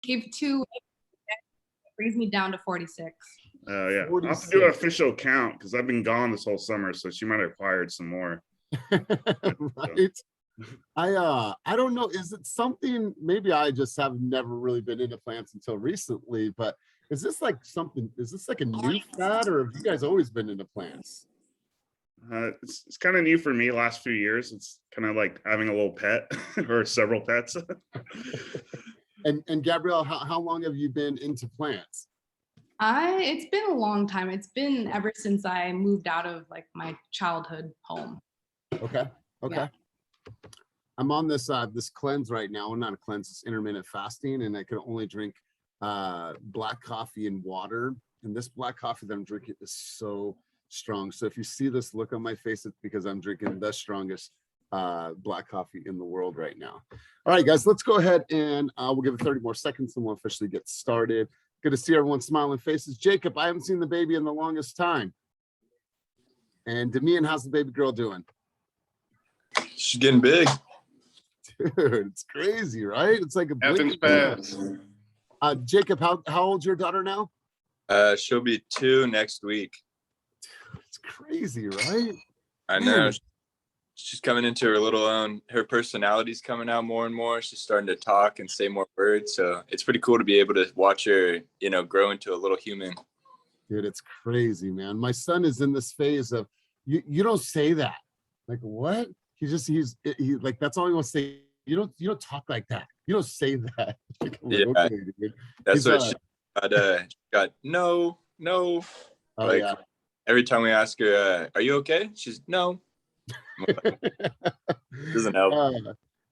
Give 2, brings me down to 46. Oh yeah, 46. I'll have to do an official count because I've been gone this whole summer, so she might have acquired some more. Right. I don't know. Is it something? Maybe I just have never really been into plants until recently. But is this like something? Is this like a new fad, or have you guys always been into plants? It's kind of new for me last few years. It's kind of like having a little pet or several pets. And Gabrielle, how long have you been into plants? It's been a long time. It's been ever since I moved out of like my childhood home. Okay. Yeah. I'm on this this cleanse right now. Well, not a cleanse, it's intermittent fasting, and I can only drink black coffee and water. And this black coffee that I'm drinking is so strong. So if you see this look on my face, it's because I'm drinking the strongest black coffee in the world right now. All right, guys, let's go ahead and we'll give it 30 more seconds and we'll officially get started. Good to see everyone's smiling faces. Jacob, I haven't seen the baby in the longest time. And Demian, how's the baby girl doing? She's getting big. Dude, it's crazy, right? It's like a Heaven's fast. Jacob, how old's your daughter now? She'll be 2 next week. Dude, it's crazy, right? I know. She's coming into her little own. Her personality's coming out more and more. She's starting to talk and say more words. So it's pretty cool to be able to watch her, grow into a little human. Dude, it's crazy, man. My son is in this phase of you don't say that. Like, what? He's like, that's all he wants to say. You don't talk like that. You don't say that. Like, yeah, okay, dude. That's what she got. No. Oh, like, yeah. Every time we ask her, "Are you okay?" She's no. Doesn't help.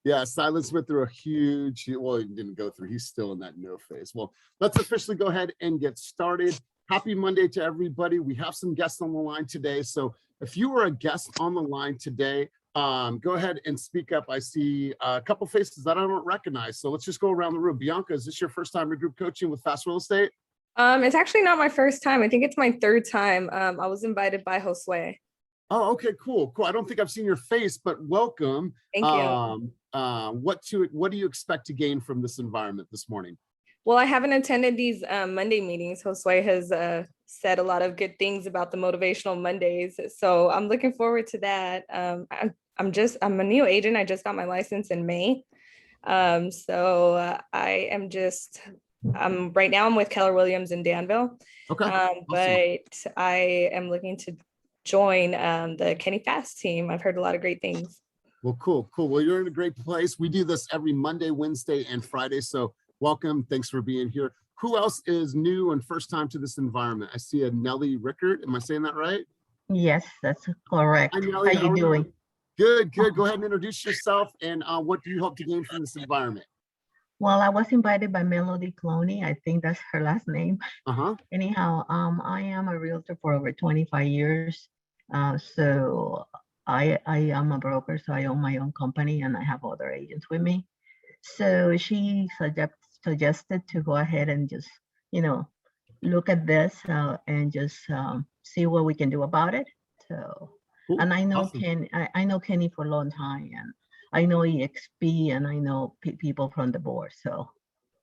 Yeah, Silence went through a huge. Well, he didn't go through. He's still in that no phase. Well, let's officially go ahead and get started. Happy Monday to everybody. We have some guests on the line today. So if you were a guest on the line today, go ahead and speak up. I see a couple faces that I don't recognize. So let's just go around the room. Bianca, is this your first time in group coaching with Fast Real Estate? It's actually not my first time. I think it's my 3rd time. I was invited by Josue. Oh, okay, cool. I don't think I've seen your face, but welcome. Thank you. What do you expect to gain from this environment this morning? Well, I haven't attended these Monday meetings. Josue has said a lot of good things about the motivational Mondays. So I'm looking forward to that. I'm a new agent. I just got my license in May. So I am right now I'm with Keller Williams in Danville. Okay. Awesome. But I am looking to join the Kenny Fast team. I've heard a lot of great things. Well, cool. Well, you're in a great place. We do this every Monday, Wednesday, and Friday. So welcome. Thanks for being here. Who else is new and first time to this environment? I see a Nelly Rickard. Am I saying that right? Yes, that's correct. Hi, Nelly. How you doing? Good. Go ahead and introduce yourself and what do you hope to gain from this environment? Well, I was invited by Melody Cloney. I think that's her last name. Anyhow, I am a realtor for over 25 years. So I am a broker, so I own my own company and I have other agents with me. So she suggested to go ahead and just, look at this and just see what we can do about it. So, cool. And I know awesome. I know Kenny for a long time, and I know EXP, and I know people from the board. So,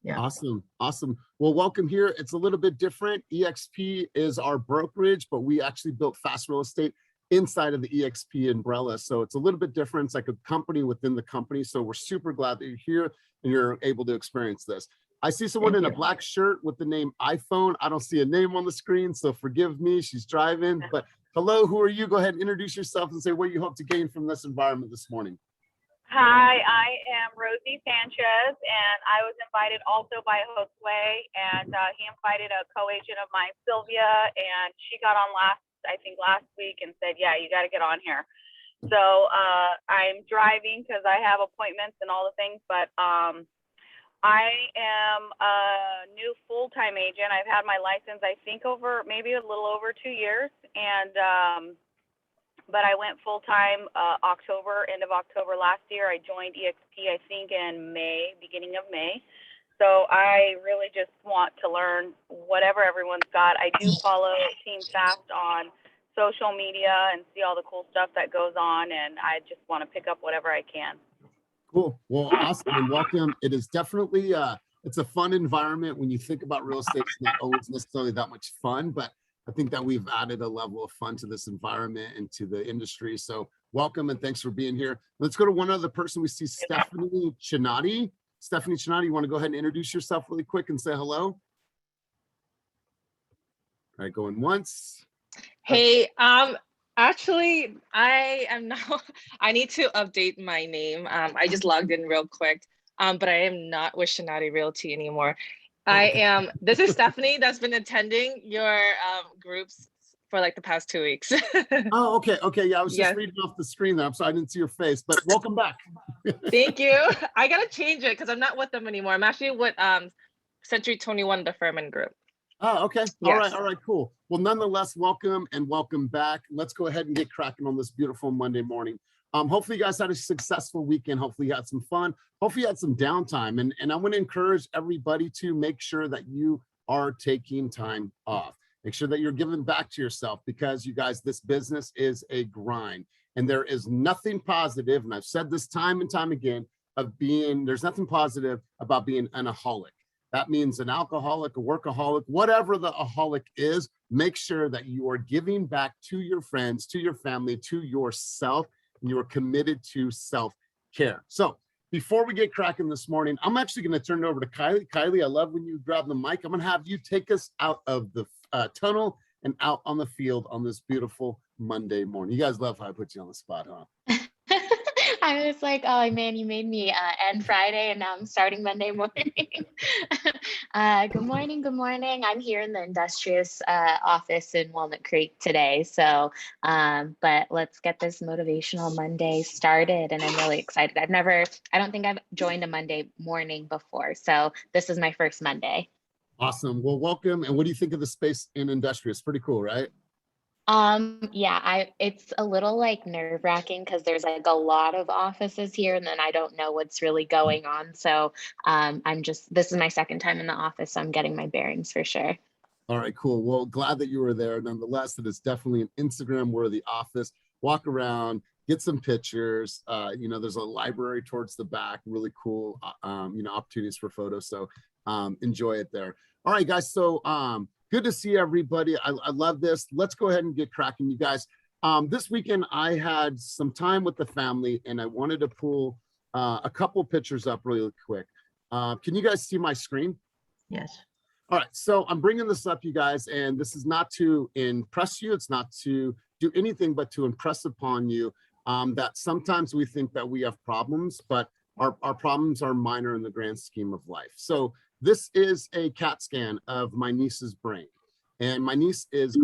yeah. Awesome. Well, welcome here. It's a little bit different. EXP is our brokerage, but we actually built Fast Real Estate inside of the EXP umbrella. So it's a little bit different. It's like a company within the company. So we're super glad that you're here and you're able to experience this. I see someone in a black shirt with the name iPhone. I don't see a name on the screen, so forgive me. She's driving. But hello, who are you? Go ahead and introduce yourself and say what you hope to gain from this environment this morning. Hi, I am Rosie Sanchez, and I was invited also by Josue, and he invited a co-agent of mine, Sylvia, and she got on last week and said, yeah, you got to get on here. So I'm driving because I have appointments and all the things, but I am a new full-time agent. I've had my license, I think, maybe a little over 2 years, and but I went full-time end of October last year. I joined EXP, I think, in beginning of May. So I really just want to learn whatever everyone's got. I do follow Team Fast on social media and see all the cool stuff that goes on, and I just want to pick up whatever I can. Cool. Well, awesome and welcome. It is definitely it's a fun environment. When you think about real estate, it's not always necessarily that much fun, but I think that we've added a level of fun to this environment and to the industry. So welcome and thanks for being here. Let's go to one other person. We see Stephanie Chinati. Stephanie Chinati, you want to go ahead and introduce yourself really quick and say hello? All right, going once. Hey, actually, I am now, I need to update my name. I just logged in real quick, but I am not with Shinati Realty anymore. This is Stephanie that's been attending your groups for like the past 2 weeks. Oh, okay. Okay. Yeah, I was just reading off the screen there. I'm sorry, I didn't see your face, but welcome back. Thank you. I got to change it because I'm not with them anymore. I'm actually with Century 21, the Furman Group. Oh, okay. All right. All right, cool. Well, nonetheless, welcome and welcome back. Let's go ahead and get cracking on this beautiful Monday morning. Hopefully you guys had a successful weekend. Hopefully you had some fun. Hopefully you had some downtime. And I want to encourage everybody to make sure that you are taking time off. Make sure that you're giving back to yourself, because you guys, this business is a grind, and there is nothing positive. And I've said this time and time again there's nothing positive about being an aholic. That means an alcoholic, a workaholic, whatever the aholic is. Make sure that you are giving back to your friends, to your family, to yourself, and you are committed to self-care. So before we get cracking this morning, I'm actually going to turn it over to Kylie. Kylie, I love when you grab the mic. I'm going to have you take us out of the tunnel and out on the field on this beautiful Monday morning. You guys love how I put you on the spot, huh? I was like, oh man, you made me end Friday and now I'm starting Monday morning. Good morning, good morning. I'm here in the Industrious office in Walnut Creek today. So, but let's get this motivational Monday started. And I'm really excited. I don't think I've joined a Monday morning before. So this is my first Monday. Awesome. Well, welcome. And what do you think of the space in Industrious? Pretty cool, right? Yeah, it's a little like nerve-wracking because there's like a lot of offices here and then I don't know what's really going on. So this is my second time in the office, so I'm getting my bearings for sure. All right, cool. Well, glad that you were there. Nonetheless, it is definitely an Instagram-worthy office. Walk around, get some pictures. There's a library towards the back, really cool, opportunities for photos. So enjoy it there. All right, guys. So good to see everybody. I love this. Let's go ahead and get cracking, you guys. This weekend, I had some time with the family, and I wanted to pull a couple pictures up really quick. Can you guys see my screen? Yes. All right. So I'm bringing this up, you guys, and this is not to impress you. It's not to do anything but to impress upon you that sometimes we think that we have problems, but our problems are minor in the grand scheme of life. So this is a CAT scan of my niece's brain, and my niece is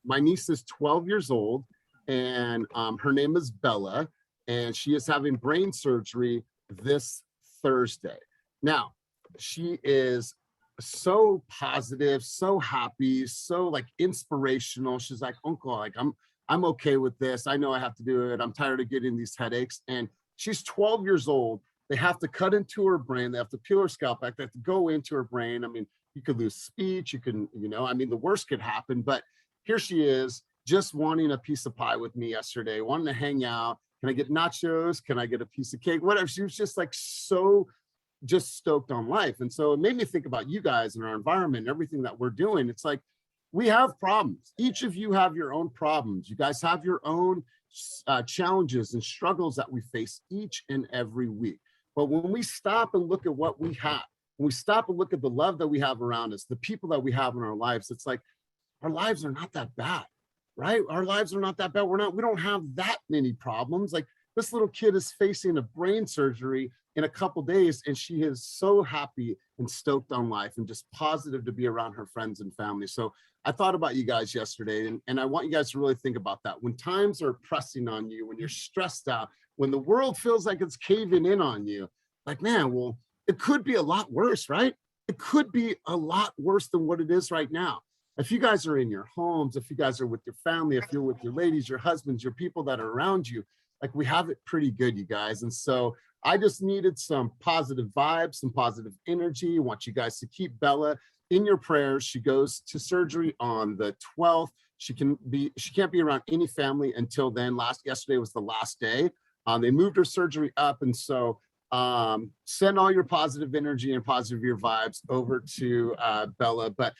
my niece is 12 years old, and her name is Bella, and she is having brain surgery this Thursday. Now, she is so positive, so happy, so like inspirational. She's like, Uncle, like I'm okay with this. I know I have to do it. I'm tired of getting these headaches. And she's 12 years old. They have to cut into her brain. They have to peel her scalp back. They have to go into her brain. I mean, you could lose speech. You can, the worst could happen. But here she is, just wanting a piece of pie with me yesterday, wanting to hang out. Can I get nachos? Can I get a piece of cake? Whatever. She was just like just stoked on life. And so it made me think about you guys and our environment and everything that we're doing. It's like, we have problems. Each of you have your own problems. You guys have your own challenges and struggles that we face each and every week. But when we stop and look at what we have, when we stop and look at the love that we have around us, the people that we have in our lives, it's like our lives are not that bad, right? Our lives are not that bad. We don't have that many problems. Like this little kid is facing a brain surgery in a couple days, and she is so happy and stoked on life and just positive to be around her friends and family. So I thought about you guys yesterday, and I want you guys to really think about that. When times are pressing on you, when you're stressed out, when the world feels like it's caving in on you, like, man, well, it could be a lot worse, right? It could be a lot worse than what it is right now. If you guys are in your homes, if you guys are with your family, if you're with your ladies, your husbands, your people that are around you, like we have it pretty good, you guys. And so I just needed some positive vibes, some positive energy. I want you guys to keep Bella in your prayers. She goes to surgery on the 12th. She can't be around any family until then. Yesterday was the last day. They moved her surgery up. And so Send all your positive energy and positive your vibes over to Bella. But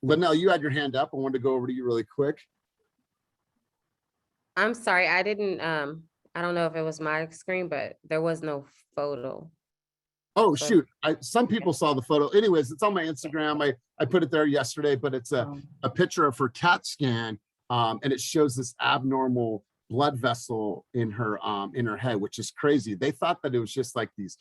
Linnell, you had your hand up. I wanted to go over to you really quick. I'm sorry, I didn't, I don't know if it was my screen, but there was no photo. Oh, shoot. Some people saw the photo. Anyways, it's on my Instagram. I put it there yesterday, but it's a picture of her CAT scan. And it shows this abnormal blood vessel in her head, which is crazy. They thought that it was just like these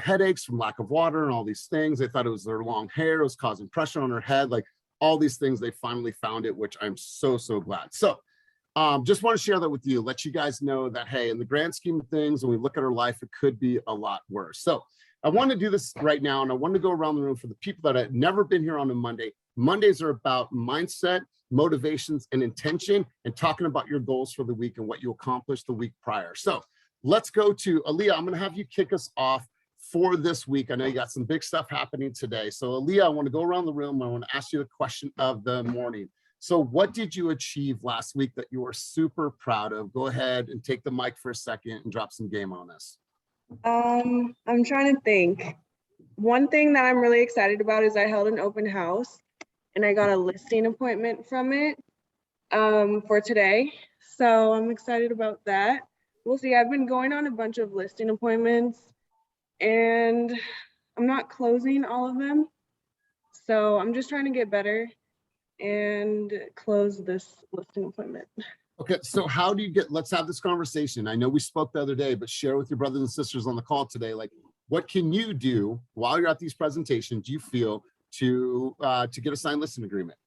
headaches from lack of water and all these things. They thought it was their long hair was causing pressure on her head, like all these things. They finally found it, which I'm so glad. So just want to share that with you, let you guys know that, hey, in the grand scheme of things, when we look at our life, it could be a lot worse. So I want to do this right now, and I want to go around the room for the people that have never been here on a Monday. Mondays are about mindset, motivations, and intention, and talking about your goals for the week and what you accomplished the week prior. So let's go to Aaliyah. I'm going to have you kick us off for this week. I know you got some big stuff happening today. So Aaliyah, I want to go around the room. I want to ask you the question of the morning. So what did you achieve last week that you were super proud of? Go ahead and take the mic for a second and drop some game on us. I'm trying to think. One thing that I'm really excited about is I held an open house and I got a listing appointment from it for today. So I'm excited about that. We'll see. I've been going on a bunch of listing appointments and I'm not closing all of them. So I'm just trying to get better and close this listing appointment. Okay, so how do you get, let's have this conversation. I know we spoke the other day, but share with your brothers and sisters on the call today, like what can you do while you're at these presentations, you feel, to get a signed listing agreement?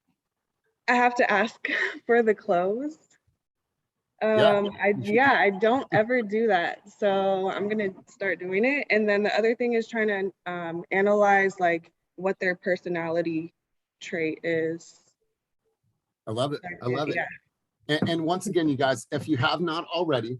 I have to ask for the close. I don't ever do that. So I'm gonna start doing it. And then the other thing is trying to analyze like what their personality trait is. I love it. I love it. And once again, you guys, if you have not already,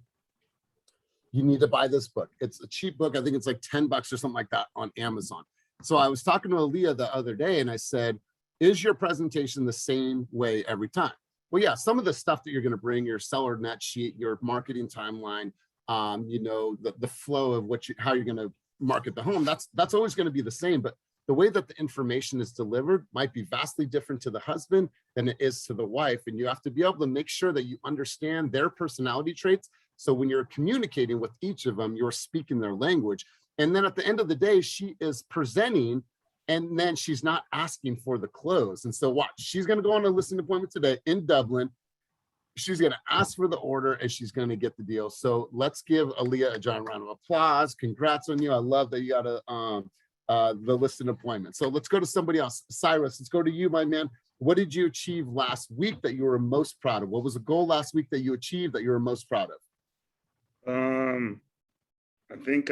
you need to buy this book. It's a cheap book. I think it's like $10 or something like that on Amazon. So I was talking to Aaliyah the other day and I said, is your presentation the same way every time? Well, yeah, some of the stuff that you're going to bring, your seller net sheet, your marketing timeline, you know, the flow of how you're going to market the home, that's always going to be the same. But the way that the information is delivered might be vastly different to the husband than it is to the wife. And you have to be able to make sure that you understand their personality traits. So when you're communicating with each of them, you're speaking their language. And then at the end of the day, she is presenting and then she's not asking for the close. And so watch, she's going to go on a listing appointment today in Dublin. She's going to ask for the order and she's going to get the deal. So let's give Aaliyah a giant round of applause. Congrats on you. I love that you got the listing appointment. So let's go to somebody else. Cyrus, let's go to you, my man. What did you achieve last week that you were most proud of? What was a goal last week that you achieved that you were most proud of? I think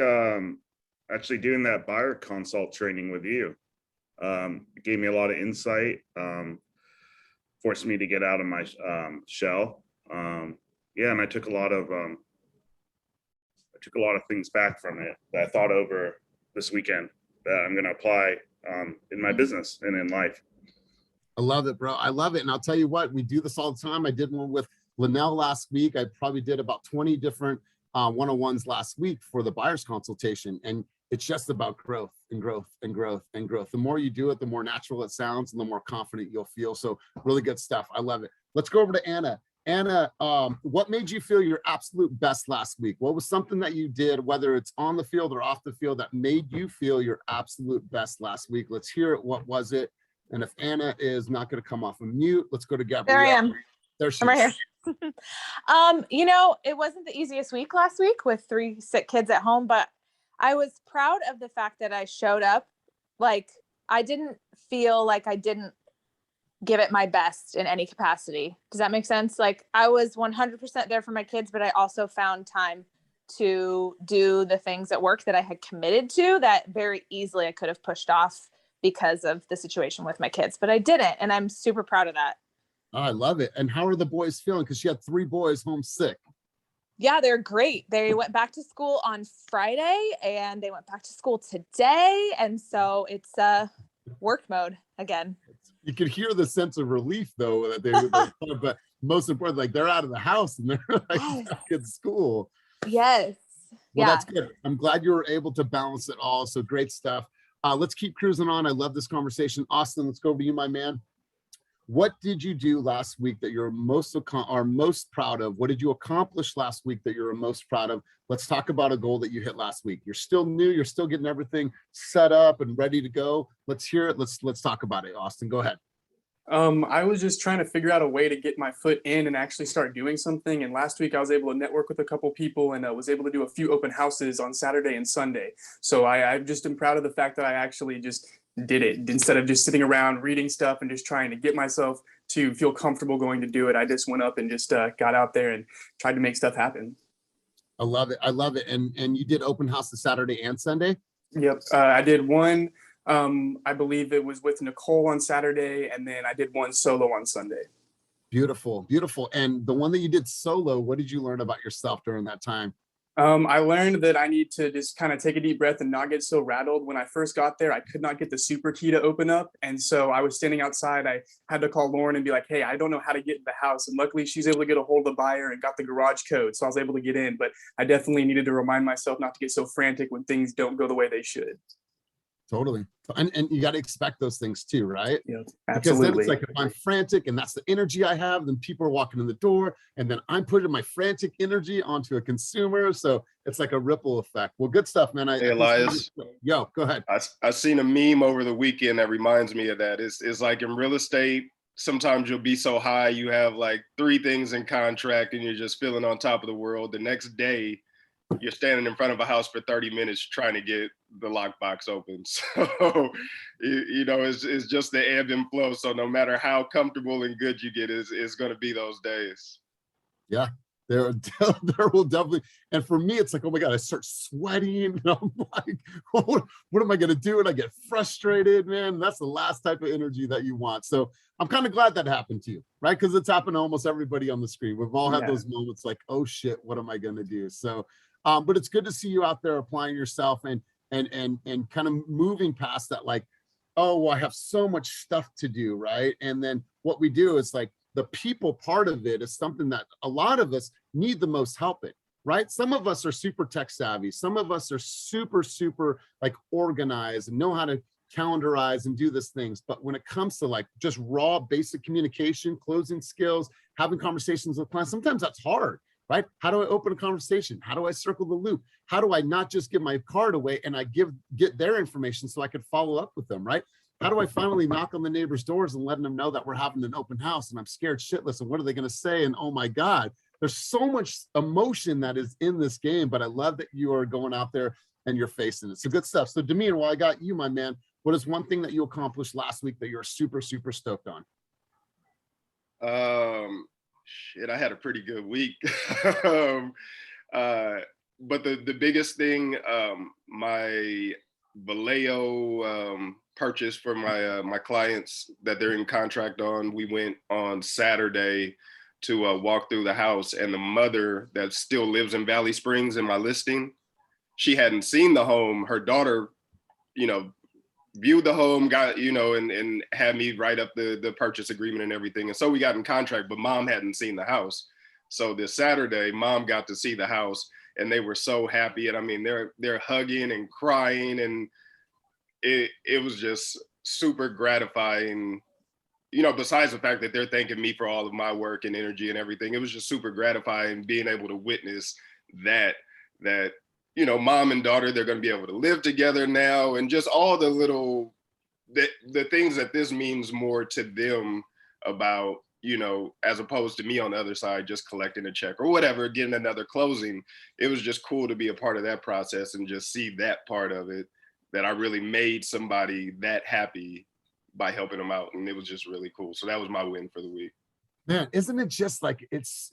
actually doing that buyer consult training with you it gave me a lot of insight, forced me to get out of my shell. Yeah, and I took a lot of things back from it that I thought over this weekend that I'm going to apply in my business and in life. I love it, bro. I love it. And I'll tell you what, we do this all the time. I did one with Linnell last week. I probably did about 20 different one-on-ones last week for the buyer's consultation. And it's just about growth and growth and growth and growth. The more you do it, the more natural it sounds and the more confident you'll feel. So really good stuff. I love it. Let's go over to Anna. Anna, what made you feel your absolute best last week? What was something that you did, whether it's on the field or off the field, that made you feel your absolute best last week? Let's hear it. What was it? And if Anna is not going to come off of mute, let's go to Gabrielle. There I am. There she I'm right is. here. You know, it wasn't the easiest week last week with 3 sick kids at home, but I was proud of the fact that I showed up. Like, I didn't feel like I didn't give it my best in any capacity. Does that make sense? Like, I was 100% there for my kids, but I also found time to do the things at work that I had committed to that very easily I could have pushed off because of the situation with my kids, but I didn't. And I'm super proud of that. Oh, I love it. And how are the boys feeling? Because she had 3 boys home sick. Yeah, they're great. They went back to school on Friday and they went back to school today. And so it's work mode again. You could hear the sense of relief though, that they're but most important, like they're out of the house and they're like back in school. Yes. Well, Yeah. that's good. I'm glad you were able to balance it all. So great stuff. Let's keep cruising on. I love this conversation. Austin, let's go over to you, my man. What did you do last week that you're most proud of? What did you accomplish last week that you're most proud of? Let's talk about a goal that you hit last week. You're still new. You're still getting everything set up and ready to go. Let's hear it. Let's talk about it. Austin, go ahead. I was just trying to figure out a way to get my foot in and actually start doing something. And last week I was able to network with a couple people and was able to do a few open houses on Saturday and Sunday. So I just am proud of the fact that I actually just did it instead of just sitting around reading stuff and just trying to get myself to feel comfortable going to do it. I just went up and just got out there and tried to make stuff happen. I love it. I love it. And you did open house the Saturday and Sunday? Yep. I did one. I believe it was with Nicole on Saturday, and then I did one solo on Sunday. Beautiful, beautiful. And the one that you did solo, what did you learn about yourself during that time? I learned that I need to just kind of take a deep breath and not get so rattled. When I first got there, I could not get the super key to open up. And so I was standing outside. I had to call Lauren and be like, hey, I don't know how to get in the house. And luckily she's able to get a hold of the buyer and got the garage code. So I was able to get in, but I definitely needed to remind myself not to get so frantic when things don't go the way they should. Totally. And you got to expect those things too, right? Yeah, absolutely. Because then it's like, if I'm frantic and that's the energy I have, then people are walking in the door and then I'm putting my frantic energy onto a consumer. So it's like a ripple effect. Well, good stuff, man. Hey, Elias. Yo, go ahead. I seen a meme over the weekend that reminds me of that. It's like in real estate, sometimes you'll be so high, you have like 3 things in contract and you're just feeling on top of the world. The next day, you're standing in front of a house for 30 minutes trying to get the lockbox open. So, you know, it's just the ebb and flow. So no matter how comfortable and good you get, it's going to be those days. Yeah, there will definitely. And for me, it's like, oh my God, I start sweating. And I'm like, what am I going to do? And I get frustrated, man. That's the last type of energy that you want. So I'm kind of glad that happened to you, right? Because it's happened to almost everybody on the screen. We've all had those moments like, oh shit, what am I going to do? So, but it's good to see you out there applying yourself and kind of moving past that, like, oh, well, I have so much stuff to do, right? And then what we do is like the people part of it is something that a lot of us need the most help in, right? Some of us are super tech savvy. Some of us are super like organized and know how to calendarize and do these things. But when it comes to like just raw basic communication, closing skills, having conversations with clients, sometimes that's hard. Right? How do I open a conversation? How do I circle the loop? How do I not just give my card away and I get their information so I could follow up with them, right? How do I finally knock on the neighbors' doors and letting them know that we're having an open house and I'm scared shitless and what are they going to say? And oh my God, there's so much emotion that is in this game, but I love that you are going out there and you're facing it. So good stuff. So Damien, while I got you, my man, what is one thing that you accomplished last week that you're super stoked on? Shit, I had a pretty good week. But the biggest thing, my Vallejo purchase for my clients that they're in contract on, we went on Saturday to walk through the house, and the mother that still lives in Valley Springs in my listing, she hadn't seen the home. Her daughter, you know, viewed the home, got, you know, and had me write up the purchase agreement and everything. And so we got in contract, but mom hadn't seen the house. So this Saturday, mom got to see the house and they were so happy. And I mean, they're hugging and crying, and it was just super gratifying. You know, besides the fact that they're thanking me for all of my work and energy and everything, it was just super gratifying being able to witness that you know, mom and daughter, they're going to be able to live together now, and just all the little, the things that this means more to them about, you know, as opposed to me on the other side, just collecting a check or whatever, getting another closing. It was just cool to be a part of that process and just see that part of it, that I really made somebody that happy by helping them out. And it was just really cool. So that was my win for the week. Man, isn't it just like, it's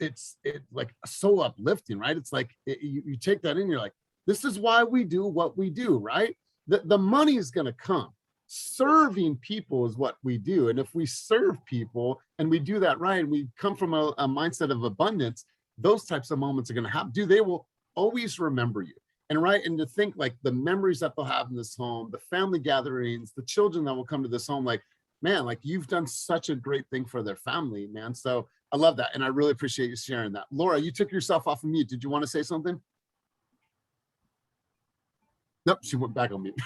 like so uplifting, right? It's like, you take that in, you're like, this is why we do what we do, right? The money is going to come. Serving people is what we do. And if we serve people and we do that right, and we come from a mindset of abundance, those types of moments are going to happen. They will always remember you. And right, and to think like the memories that they'll have in this home, the family gatherings, the children that will come to this home, like, man, like you've done such a great thing for their family, man. So I love that. And I really appreciate you sharing that. Laura, you took yourself off of mute. Did you want to say something? Nope, she went back on mute.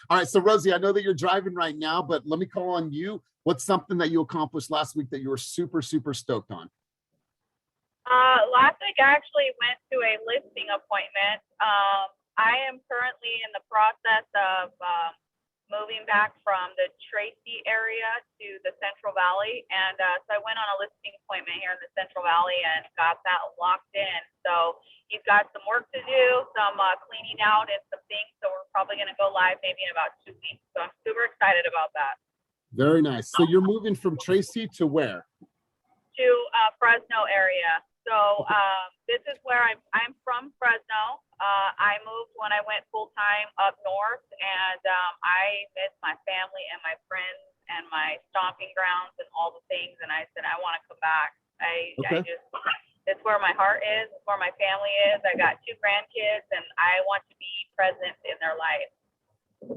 All right, so Rosie, I know that you're driving right now, but let me call on you. What's something that you accomplished last week that you were super, super stoked on? Last week I actually went to a listing appointment. I am currently in the process of moving back from the Tracy area to the Central Valley. And so I went on a listing appointment here in the Central Valley and got that locked in. So he's got some work to do, some cleaning out and some things. So we're probably going to go live maybe in about 2 weeks. So I'm super excited about that. Very nice. So you're moving from Tracy to where? To Fresno area. So this is where I'm from Fresno. I moved when I went full time up north, and I miss my family and my friends and my stomping grounds and all the things. And I said I want to come back. I just it's where my heart is. It's where my family is. I got 2 grandkids, and I want to be present in their life.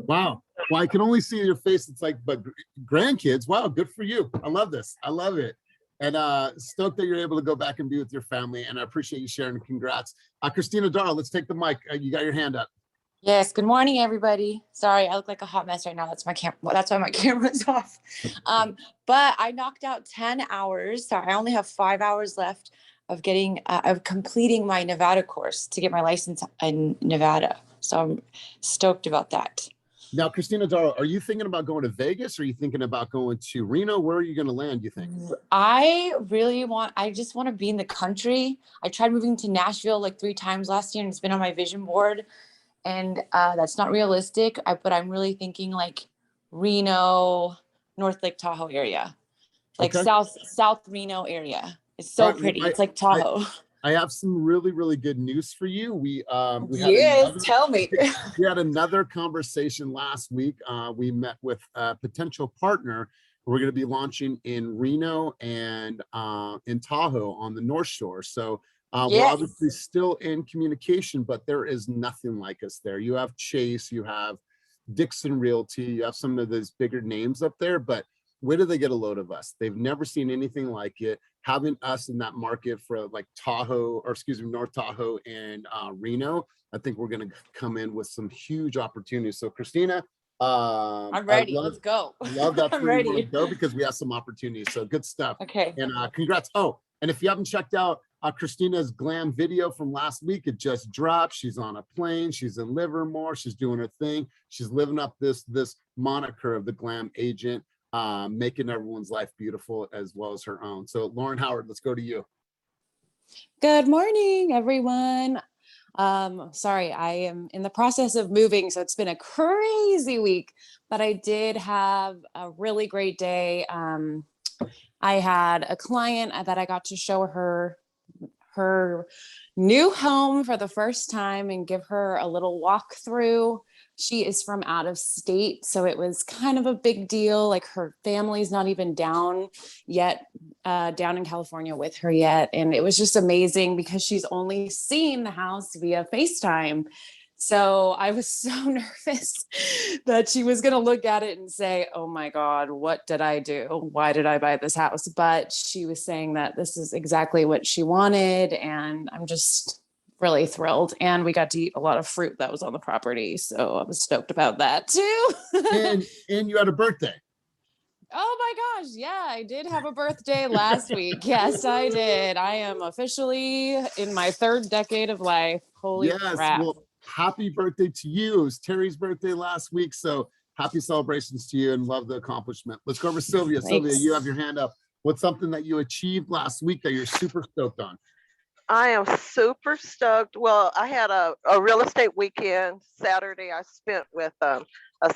Wow. Well, I can only see your face. It's like, but grandkids. Wow, good for you. I love this. I love it. And stoked that you're able to go back and be with your family. And I appreciate you sharing. Congrats. Christina Darrow, let's take the mic. You got your hand up. Yes. Good morning, everybody. Sorry, I look like a hot mess right now. That's my camera. That's why my camera's off. But I knocked out 10 hours. So I only have 5 hours left of completing my Nevada course to get my license in Nevada. So I'm stoked about that. Now, Christina Darrow, are you thinking about going to Vegas? Or are you thinking about going to Reno? Where are you going to land, you think? I just want to be in the country. I tried moving to Nashville like 3 times last year, and it's been on my vision board. And that's not realistic. But I'm really thinking like Reno, North Lake Tahoe area, like South Reno area. It's so pretty. It's like Tahoe. I have some really, really good news for you. We tell me. We had another conversation last week. We met with a potential partner. We're going to be launching in Reno and in Tahoe on the North Shore. So we're obviously still in communication, but there is nothing like us there. You have Chase, you have Dixon Realty, you have some of those bigger names up there, but where do they get a load of us? They've never seen anything like it. Having us in that market for like North Tahoe and Reno, I think we're going to come in with some huge opportunities. So Christina, I'm ready. Let's go. Love that. I'm ready. Go because we have some opportunities. So good stuff. Okay. And congrats. Oh, and if you haven't checked out Christina's glam video from last week, it just dropped. She's on a plane. She's in Livermore. She's doing her thing. She's living up this moniker of the glam agent. Making everyone's life beautiful as well as her own. So Lauren Howard, let's go to you. Good morning, everyone. Sorry, I am in the process of moving, so it's been a crazy week, but I did have a really great day. I had a client that I got to show her new home for the first time and give her a little walkthrough. She is from out of state, so it was kind of a big deal. Like her family's not even down in California with her yet. And it was just amazing because she's only seen the house via FaceTime. So I was so nervous that she was going to look at it and say, oh my God, what did I do? Why did I buy this house? But she was saying that this is exactly what she wanted. And I'm just really thrilled. And we got to eat a lot of fruit that was on the property. So I was stoked about that too. and you had a birthday. Oh my gosh. Yeah, I did have a birthday last week. Yes, I did. I am officially in my 3rd decade of life. Holy crap. Well, happy birthday to you. It was Terry's birthday last week. So happy celebrations to you and love the accomplishment. Let's go over to Sylvia. Thanks. Sylvia, you have your hand up. What's something that you achieved last week that you're super stoked on? I am super stoked. Well, I had a real estate weekend. Saturday, I spent with a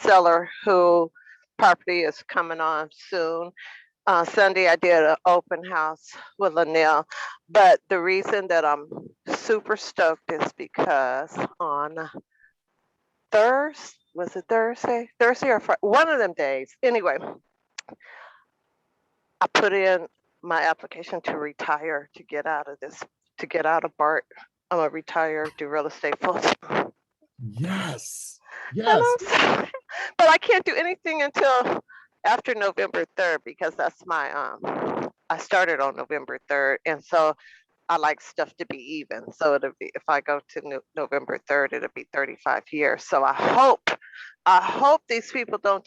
seller who property is coming on soon. Sunday, I did an open house with Linnell. But the reason that I'm super stoked is because on Thursday, was it Thursday? Thursday or Friday? One of them days. Anyway, I put in my application to retire, to get out of BART. I'm a retire, do real estate full time. Yes. But I can't do anything until after November 3rd because that's my I started on November 3rd, and so I like stuff to be even. So it'll be, if I go to November 3rd, it'll be 35 years. So I hope these people don't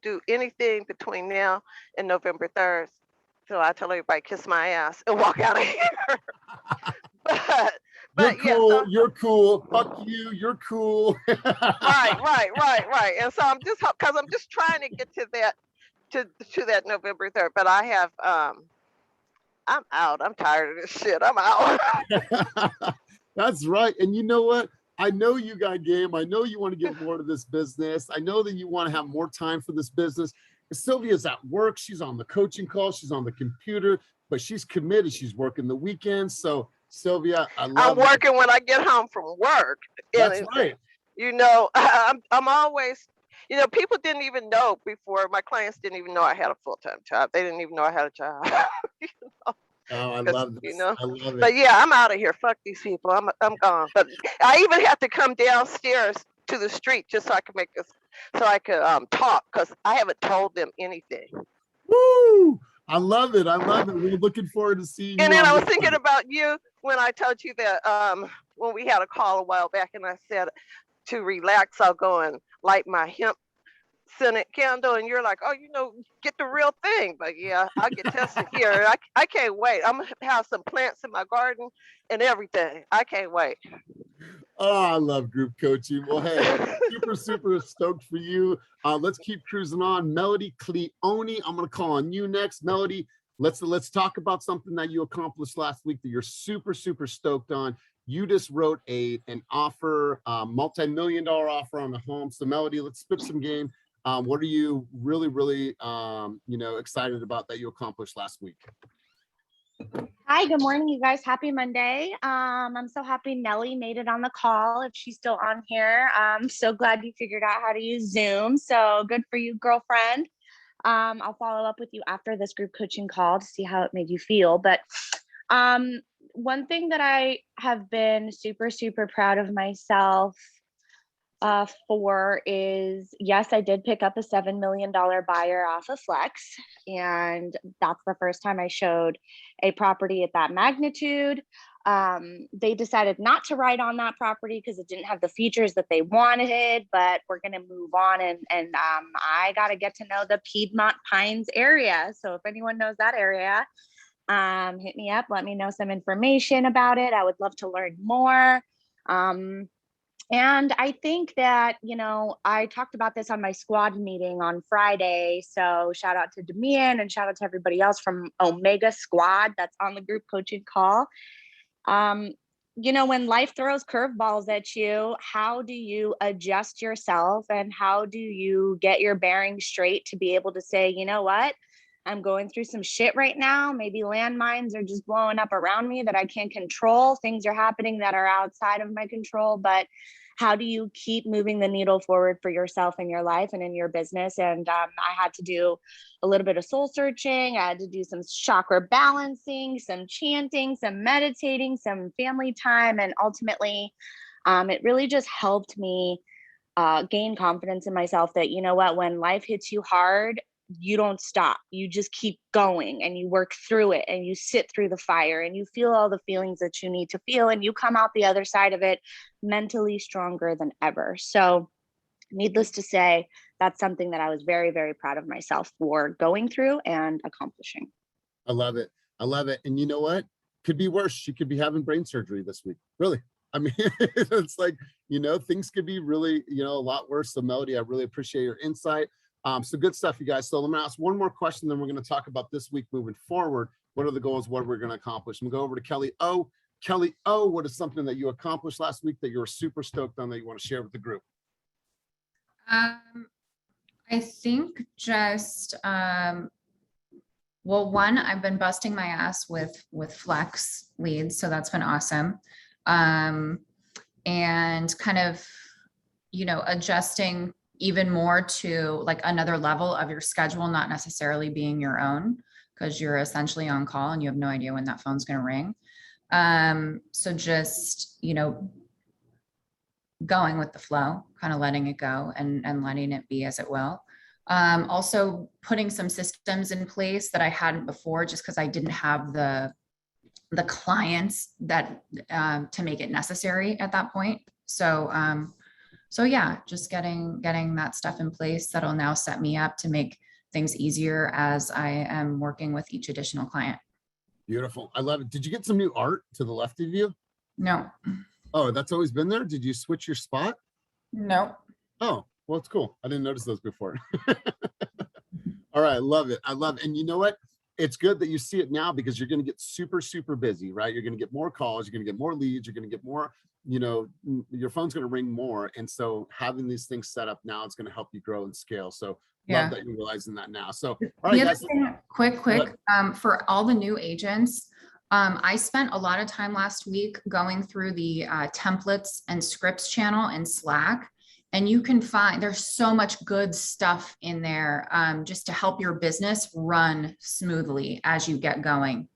do anything between now and November 3rd. So I tell everybody, kiss my ass and walk out of here. but you're cool. So, you're cool. Fuck you. You're cool. right. And so I'm just trying to get to that November 3rd. But I have I'm out. I'm tired of this shit. I'm out. That's right. And you know what? I know you got game. I know you want to get more to this business. I know that you want to have more time for this business. Sylvia's at work. She's on the coaching call. She's on the computer, but she's committed. She's working the weekends. So Sylvia, I'm working when I get home from work. That's right. You know, I'm always, you know, people didn't even know before. My clients didn't even know I had a full-time job. They didn't even know I had a job. You know? Oh, I love this. You know, I love it. But yeah, I'm out of here. Fuck these people. I'm gone. But I even have to come downstairs to the street just so I can make this, so I could talk, because I haven't told them anything. Woo! I love it. I love it. We're looking forward to seeing you. And then I was thinking about you when I told you that when we had a call a while back, and I said to relax, I'll go and light my hemp scented candle, and you're like, oh, you know, get the real thing. But yeah, I'll get tested here. I can't wait. I'm gonna have some plants in my garden and everything. I can't wait. Oh, I love group coaching. Well, hey, super stoked for you. Let's keep cruising on. Melody Cleone, I'm gonna call on you next. Melody, let's talk about something that you accomplished last week that you're super stoked on. You just wrote an offer, multi-million-dollar offer on a home. So Melody, let's spit some game. What are you really excited about that you accomplished last week? Hi, good morning, you guys. Happy Monday. I'm so happy Nellie made it on the call, if she's still on here. I'm so glad you figured out how to use Zoom. So good for you, girlfriend. I'll follow up with you after this group coaching call to see how it made you feel. But one thing that I have been super proud of myself for is, yes, I did pick up a $7 million buyer off of Flex. And that's the first time I showed a property at that magnitude. They decided not to write on that property because it didn't have the features that they wanted, but we're going to move on. And I got to get to know the Piedmont Pines area. So if anyone knows that area, hit me up, let me know some information about it. I would love to learn more. And I think that, you know, I talked about this on my squad meeting on Friday. So shout out to Demian and shout out to everybody else from Omega Squad that's on the group coaching call. You know, when life throws curveballs at you, how do you adjust yourself and how do you get your bearings straight to be able to say, you know what? I'm going through some shit right now. Maybe landmines are just blowing up around me that I can't control. Things are happening that are outside of my control, but how do you keep moving the needle forward for yourself in your life and in your business? And I had to do a little bit of soul searching. I had to do some chakra balancing, some chanting, some meditating, some family time. And ultimately, it really just helped me gain confidence in myself that, you know what, when life hits you hard, you don't stop. You just keep going and you work through it and you sit through the fire and you feel all the feelings that you need to feel and you come out the other side of it mentally stronger than ever. So needless to say, that's something that I was very proud of myself for going through and accomplishing. I love it. I love it. And you know what? Could be worse. She could be having brain surgery this week. Really. I mean, it's like, you know, things could be really, you know, a lot worse. So Melody, I really appreciate your insight. So good stuff, you guys. So let me ask one more question, then we're going to talk about this week moving forward. What are the goals? What we're going to accomplish? I'm going to go over to Kelly O. Kelly O, what is something that you accomplished last week that you're super stoked on that you want to share with the group? I think just, well, one, I've been busting my ass with Flex leads. So that's been awesome. And kind of, you know, adjusting even more to like another level of your schedule, not necessarily being your own, because you're essentially on call and you have no idea when that phone's going to ring. So just, you know, going with the flow, kind of letting it go and letting it be as it will. Also putting some systems in place that I hadn't before, just because I didn't have the the clients that to make it necessary at that point. So yeah, just getting that stuff in place that'll now set me up to make things easier as I am working with each additional client. Beautiful. I love it. Did you get some new art to the left of you? No. Oh, that's always been there? Did you switch your spot? No. Oh, well, it's cool. I didn't notice those before. All right. I love it. I love it. And you know what? It's good that you see it now because you're going to get super, super busy, right? You're going to get more calls. You're going to get more leads. You're going to get more, you know, your phone's going to ring more. And so having these things set up now, it's going to help you grow and scale. So Yeah. love that you're realizing that now. So, all The right, other guys. thing, quick, for all the new agents, I spent a lot of time last week going through the templates and scripts channel in Slack, and you can find there's so much good stuff in there just to help your business run smoothly as you get going.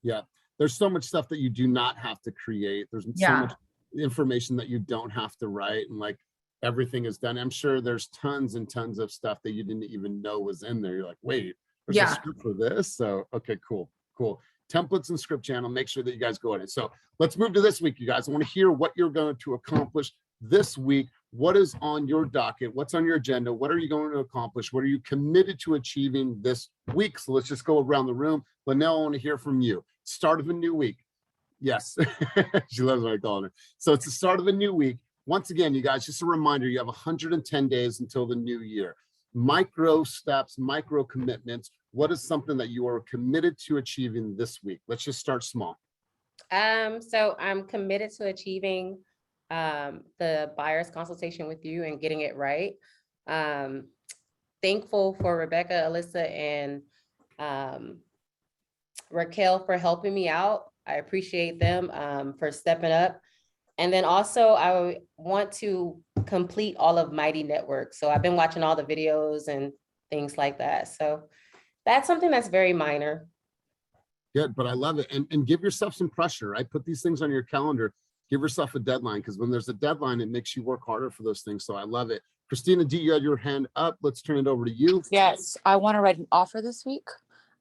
Yeah, there's so much stuff that you do not have to create. There's so much information that you don't have to write, and like everything is done. I'm sure there's tons and tons of stuff that you didn't even know was in there. You're like, wait, there's a script for this? So, okay, cool. Templates and script channel, make sure that you guys go in it. So let's move to this week, you guys. I want to hear what you're going to accomplish this week. What is on your docket? What's on your agenda? What are you going to accomplish? What are you committed to achieving this week? So let's just go around the room. Linnell, I want to hear from you. Start of a new week. Yes, she loves when I call her. So it's the start of a new week. Once again, you guys, just a reminder, you have 110 days until the new year. Micro steps, micro commitments. What is something that you are committed to achieving this week? Let's just start small. So I'm committed to achieving the buyer's consultation with you and getting it right. Thankful for Rebecca, Alyssa, and Raquel for helping me out. I appreciate them for stepping up. And then also I want to complete all of Mighty Network. So I've been watching all the videos and things like that. So that's something that's very minor. Good, but I love it. And give yourself some pressure, right? Put these things on your calendar. Give yourself a deadline, because when there's a deadline, it makes you work harder for those things. So I love it. Christina D, you had your hand up. Let's turn it over to you. Yes, I want to write an offer this week.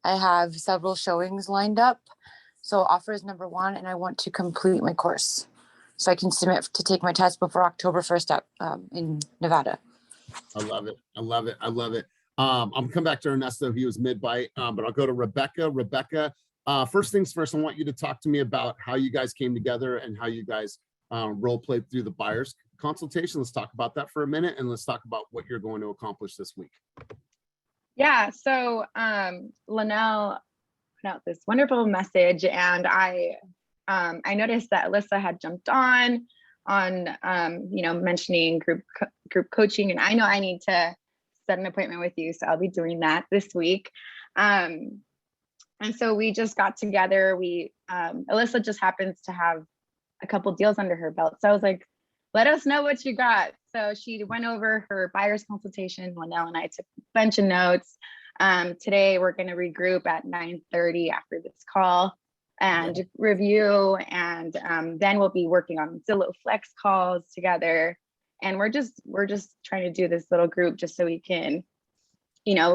I have several showings lined up. So offer is number one, and I want to complete my course so I can submit to take my test before October 1st in Nevada. I love it. I love it. I love it. I'm gonna come back to Ernesto. He was mid-bite, but I'll go to Rebecca. Rebecca, first things first, I want you to talk to me about how you guys came together and how you guys role played through the buyer's consultation. Let's talk about that for a minute, and let's talk about what you're going to accomplish this week. Yeah, so Linnell put out this wonderful message, and I noticed that Alyssa had jumped on mentioning group coaching, and I know I need to set an appointment with you, so I'll be doing that this week. And so we just got together. Alyssa just happens to have a couple deals under her belt, so I was like, let us know what you got. So she went over her buyer's consultation. Linnell and I took a bunch of notes. Today we're going to regroup at 9:30 after this call and review, and then we'll be working on Zillow Flex calls together. And we're just trying to do this little group just so we can,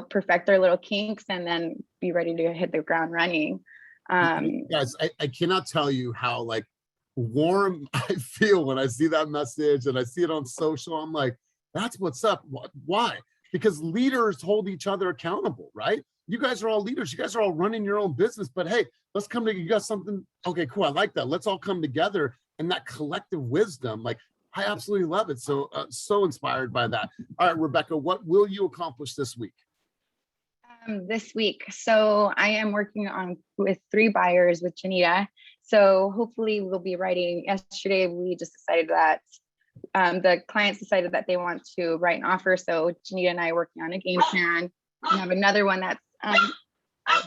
perfect our little kinks and then be ready to hit the ground running. Guys, I cannot tell you how warm I feel when I see that message and I see it on social. I'm like, that's what's up. Why? Because leaders hold each other accountable, right? You guys are all leaders. You guys are all running your own business, but hey, let's come together. You got something. Okay, cool. I like that. Let's all come together, and that collective wisdom, I absolutely love it. So, so inspired by that. All right, Rebecca, what will you accomplish this week? This week, so I am working with 3 buyers with Janita. So hopefully we'll be writing. Yesterday, we just decided that the clients decided that they want to write an offer. So Janita and I are working on a game plan. We have another one that's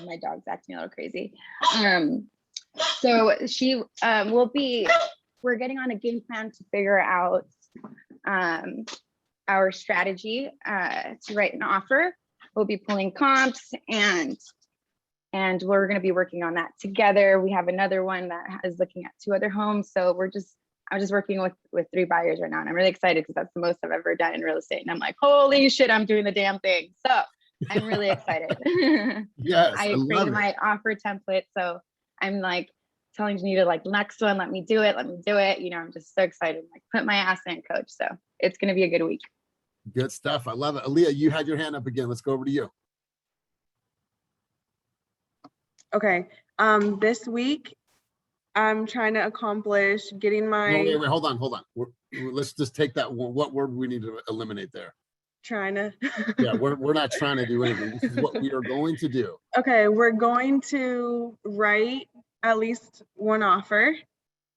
my dog's acting a little crazy. So we're getting on a game plan to figure out our strategy to write an offer. We'll be pulling comps, and we're going to be working on that together. We have another one that is looking at 2 other homes. So I'm just working with 3 buyers right now, and I'm really excited because that's the most I've ever done in real estate. And I'm like, holy shit, I'm doing the damn thing. So I'm really excited. Yes, I created my offer template. So I'm like telling Janita, like, next one, let me do it. You know, I'm just so excited, like put my ass in, coach. So it's going to be a good week. Good stuff. I love it. Aaliyah, you had your hand up again. Let's go over to you. Okay. This week, I'm trying to accomplish getting my. Wait, hold on. Let's just take that one. What word we need to eliminate there? Trying to. Yeah, we're not trying to do anything. This is what we are going to do. Okay, we're going to write at least one offer.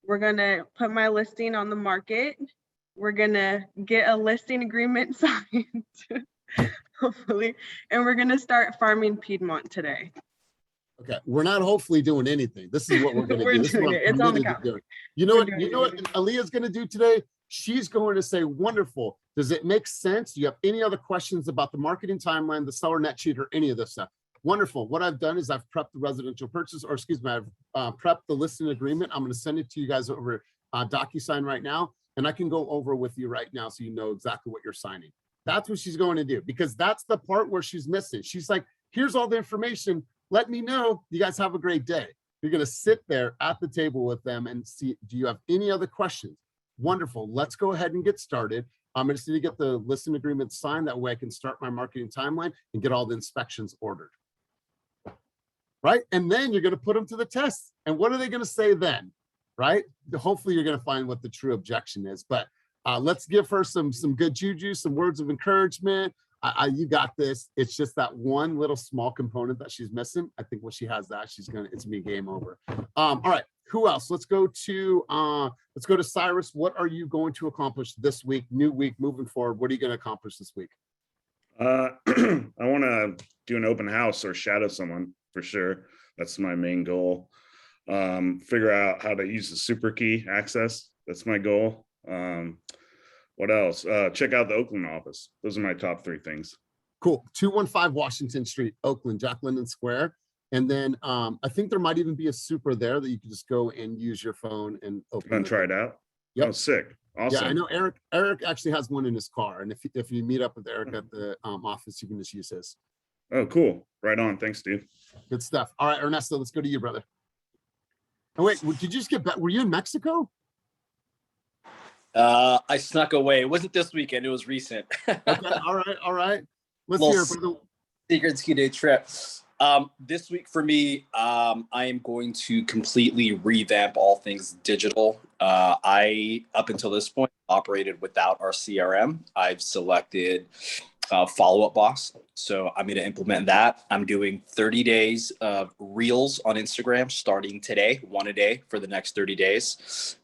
We're gonna put my listing on the market. We're gonna get a listing agreement signed, hopefully, and we're gonna start farming Piedmont today. Okay, we're not hopefully doing anything. This is what we're going to do. This is what I'm It's on the committed to couch. doing. You know what? You know what Aaliyah's going to do today? She's going to say, "Wonderful. Does it make sense? Do you have any other questions about the marketing timeline, the seller net sheet, or any of this stuff?" Wonderful. What I've done is I've prepped the residential purchase, or excuse me, I've prepped the listing agreement. I'm going to send it to you guys over DocuSign right now, and I can go over with you right now so you know exactly what you're signing. That's what she's going to do, because that's the part where she's missing. She's like, "Here's all the information. Let me know. You guys have a great day." You're going to sit there at the table with them and see, do you have any other questions? Wonderful. Let's go ahead and get started. I'm going to need to get the listing agreement signed. That way I can start my marketing timeline and get all the inspections ordered. Right? And then you're going to put them to the test. And what are they going to say then? Right? Hopefully you're going to find what the true objection is. But let's give her some good juju, some words of encouragement. You got this. It's just that one little small component that she's missing. I think when she has that, it's me game over. All right, who else? Let's go to Cyrus. What are you going to accomplish this week? New week, moving forward. What are you going to accomplish this week? I want to do an open house or shadow someone for sure. That's my main goal. Figure out how to use the super key access. That's my goal. What else? Check out the Oakland office. Those are my top 3 things. Cool. 215 Washington Street, Oakland, Jack London Square. And then I think there might even be a super there that you can just go and use your phone and open. And try it out. Yep. Oh, sick. Awesome. Yeah, I know Eric actually has one in his car. And if you meet up with Eric at the office, you can just use his. Oh, cool. Right on. Thanks, Steve. Good stuff. All right, Ernesto, let's go to you, brother. Oh, wait, did you just get back? Were you in Mexico? I snuck away. It wasn't this weekend. It was recent. Okay. All right. Let's hear it, brother. Secret ski day trip. This week for me, I am going to completely revamp all things digital. I, up until this point, operated without our CRM. I've selected Follow-Up Boss. So I'm going to implement that. I'm doing 30 days of reels on Instagram starting today, 1 a day for the next 30 days.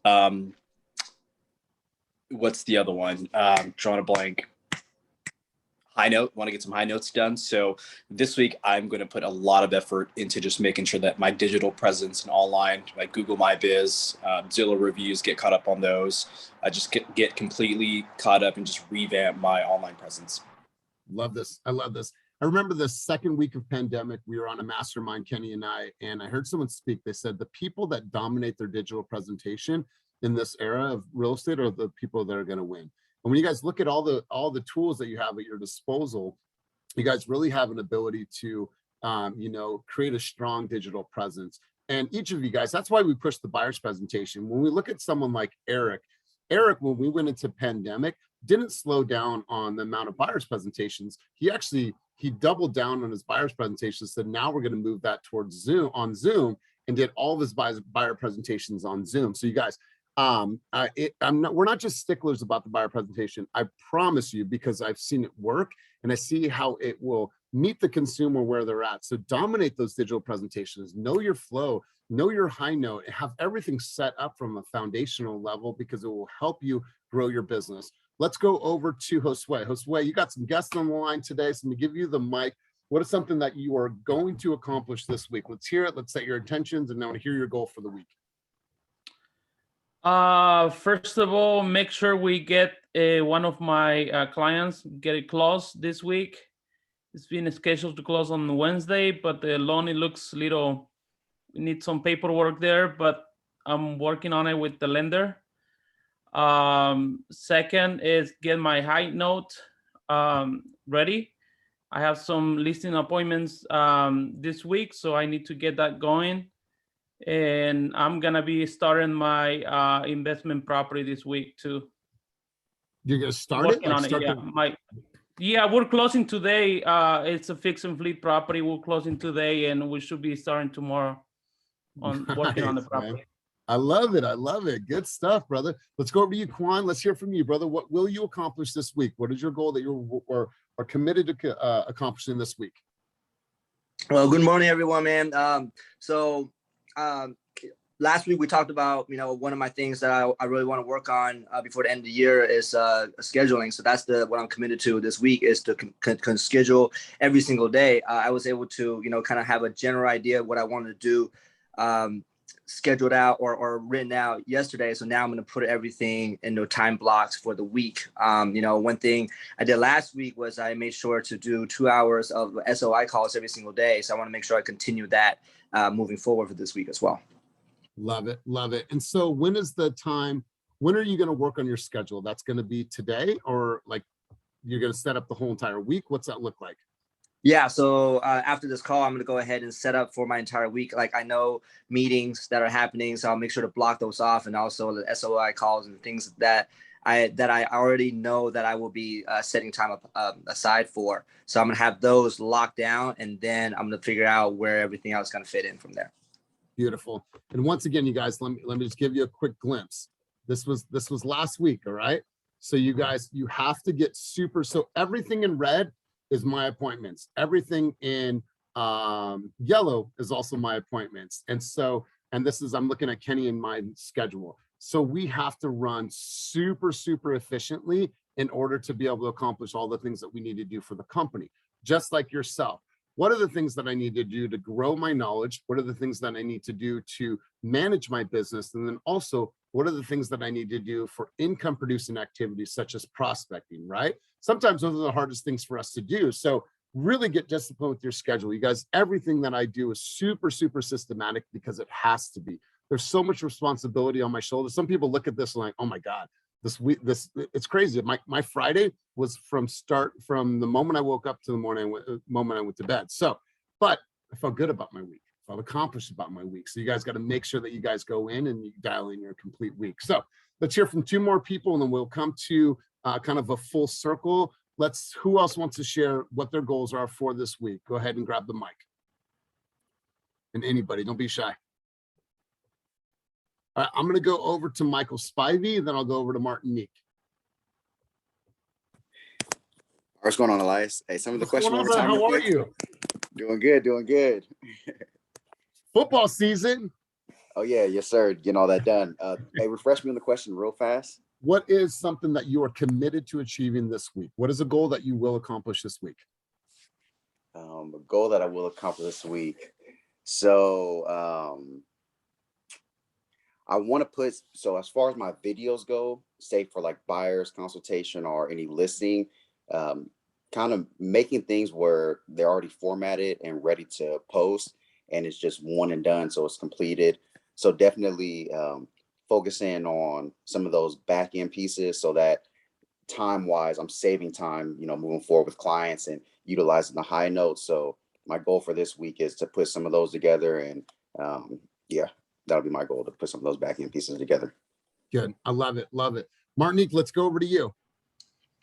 What's the other one? Drawing a blank. High note, want to get some high notes done. So this week I'm going to put a lot of effort into just making sure that my digital presence and online, like Google My Biz, Zillow reviews, get caught up on those. I just get completely caught up and just revamp my online presence. Love this. I love this. I remember the second week of pandemic, we were on a mastermind, Kenny and I heard someone speak. They said the people that dominate their digital presentation in this era of real estate are the people that are going to win. And when you guys look at all the tools that you have at your disposal, you guys really have an ability to, create a strong digital presence. And each of you guys, that's why we push the buyer's presentation. When we look at someone like Eric, when we went into pandemic, didn't slow down on the amount of buyer's presentations. He doubled down on his buyer's presentations. Said now we're going to move that towards Zoom, and did all of his buyer presentations on Zoom. So you guys, we're not just sticklers about the buyer presentation. I promise you, because I've seen it work and I see how it will meet the consumer where they're at. So dominate those digital presentations, know your flow, know your high note, and have everything set up from a foundational level, because it will help you grow your business. Let's go over to Josue. Josue, you got some guests on the line today, so I'm gonna give you the mic. What is something that you are going to accomplish this week? Let's hear it. Let's set your intentions, and I want to hear your goal for the week. First of all, make sure we get one of my clients, get it closed this week. It's been scheduled to close on Wednesday, but the loan, it looks little, we need some paperwork there, but I'm working on it with the lender. Second is get my high note ready. I have some listing appointments this week, so I need to get that going. And I'm gonna be starting my investment property this week too. You're gonna start it? Working on it, yeah. We're closing today. It's a fix and flip property. We're closing today, and we should be starting tomorrow on working on the Nice, property. man. I love it. I love it. Good stuff, brother. Let's go over to you, Quan. Let's hear from you, brother. What will you accomplish this week? What is your goal that you are committed to accomplishing this week? Well, good morning, everyone, man. Last week we talked about, one of my things that I really want to work on before the end of the year is scheduling. So that's what I'm committed to this week, is to schedule every single day. I was able to, kind of have a general idea of what I wanted to do, scheduled out or written out yesterday. So now I'm going to put everything into time blocks for the week. One thing I did last week was I made sure to do 2 hours of SOI calls every single day. So I want to make sure I continue that moving forward for this week as well. Love it. Love it. And so when is the time, when are you going to work on your schedule? That's going to be today, or like you're going to set up the whole entire week? What's that look like? Yeah. So after this call, I'm going to go ahead and set up for my entire week. Like, I know meetings that are happening, so I'll make sure to block those off, and also the SOI calls and things that I already know that I will be setting time aside for. So I'm going to have those locked down, and then I'm going to figure out where everything else is going to fit in from there. Beautiful. And once again, you guys, let me just give you a quick glimpse. This was last week. All right. So you guys, you have to get super. So everything in red is my appointments. Everything in yellow is also my appointments. And this is, I'm looking at Kenny and my schedule. So we have to run super, super efficiently in order to be able to accomplish all the things that we need to do for the company, just like yourself. What are the things that I need to do to grow my knowledge? What are the things that I need to do to manage my business? And then also, what are the things that I need to do for income producing activities such as prospecting, right? Sometimes those are the hardest things for us to do. So really get disciplined with your schedule. You guys, everything that I do is super, super systematic because it has to be. There's so much responsibility on my shoulders. Some people look at this like, oh my God, this week, it's crazy. My Friday was from the moment I woke up to the moment I went to bed. So, but I felt good about my week. I felt accomplished about my week. So you guys got to make sure that you guys go in and you dial in your complete week. So let's hear from 2 more people, and then we'll come to kind of a full circle. Who else wants to share what their goals are for this week? Go ahead and grab the mic. And anybody, don't be shy. All right, I'm going to go over to Michael Spivey, and then I'll go over to Martinique. What's going on, Elias? Hey, some of the questions. How are you? Doing good, doing good. Football season. Oh yeah, yes sir. Getting all that done. Hey, refresh me on the question real fast. What is something that you are committed to achieving this week? What is a goal that you will accomplish this week? A goal that I will accomplish this week. So I want to put, so as far as my videos go, say for like buyers consultation or any listing, kind of making things where they're already formatted and ready to post, and it's just one and done, so it's completed. So definitely focusing on some of those back end pieces so that time wise, I'm saving time, moving forward with clients and utilizing the high notes. So my goal for this week is to put some of those together, and yeah, that'll be my goal, to put some of those back end pieces together. Good. I love it. Love it. Martinique, let's go over to you.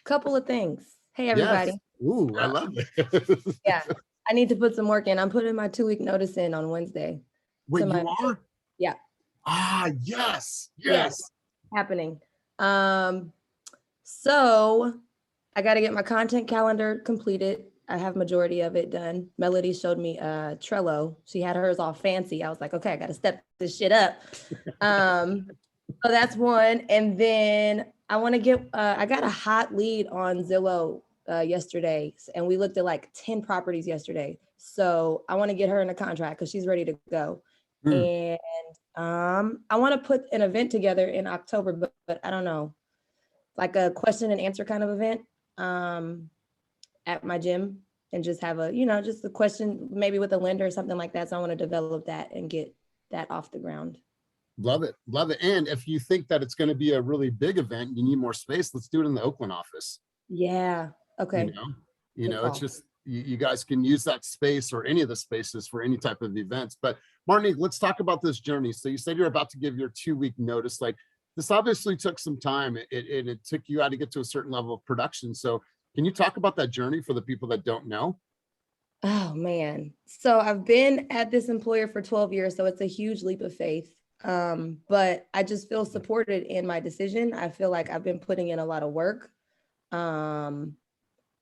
Couple of things. Hey, everybody. Yes. Ooh, I love it. Yeah, I need to put some work in. I'm putting my 2-week notice in on Wednesday. Wait, you are? Yeah. Ah, yes. Yes. Happening. So I got to get my content calendar completed. I have majority of it done. Melody showed me Trello. She had hers all fancy. I was like, okay, I got to step this shit up. So that's one. And then I want to get, I got a hot lead on Zillow yesterday, and we looked at like 10 properties yesterday. So I want to get her in a contract because she's ready to go. And I want to put an event together in October, but I don't know, like a question and answer kind of event at my gym, and just have a, just a question, maybe with a lender or something like that. So I want to develop that and get that off the ground. Love it. Love it. And if you think that it's going to be a really big event, you need more space, let's do it in the Oakland office. Yeah. Okay. It's just, you guys can use that space or any of the spaces for any type of events. But Martinique, let's talk about this journey. So you said you're about to give your 2-week notice. Like, this obviously took some time. It took you out to get to a certain level of production. So can you talk about that journey for the people that don't know? Oh man. So I've been at this employer for 12 years, so it's a huge leap of faith. But I just feel supported in my decision. I feel like I've been putting in a lot of work. And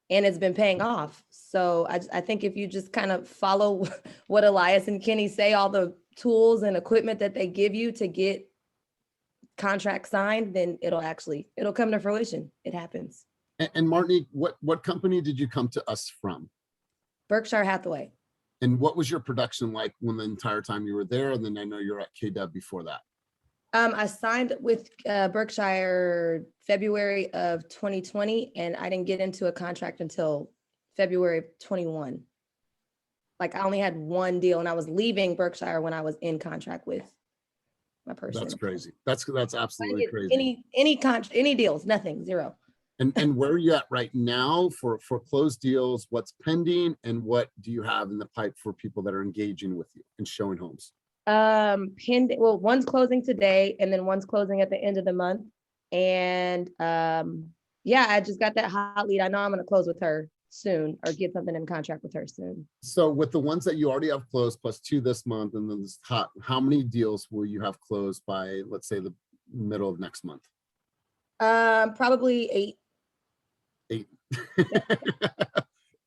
it's been paying off. So I think if you just kind of follow what Elias and Kenny say, all the tools and equipment that they give you to get contracts signed, then it'll come to fruition. It happens. And Martinique, what company did you come to us from? Berkshire Hathaway. And what was your production like when the entire time you were there? And then I know you're at KW before that. I signed with Berkshire February of 2020, and I didn't get into a contract until February of 21. Like, I only had one deal, and I was leaving Berkshire when I was in contract with my person. That's crazy. That's absolutely crazy. Any deals, nothing, zero. And where are you at right now for closed deals? What's pending, and what do you have in the pipe for people that are engaging with you and showing homes? Pending, well, one's closing today, and then one's closing at the end of the month. And yeah, I just got that hot lead. I know I'm going to close with her soon, or get something in contract with her soon. So with the ones that you already have closed plus 2 this month, and then this hot, how many deals will you have closed by, let's say, the middle of next month? Probably 8. 8.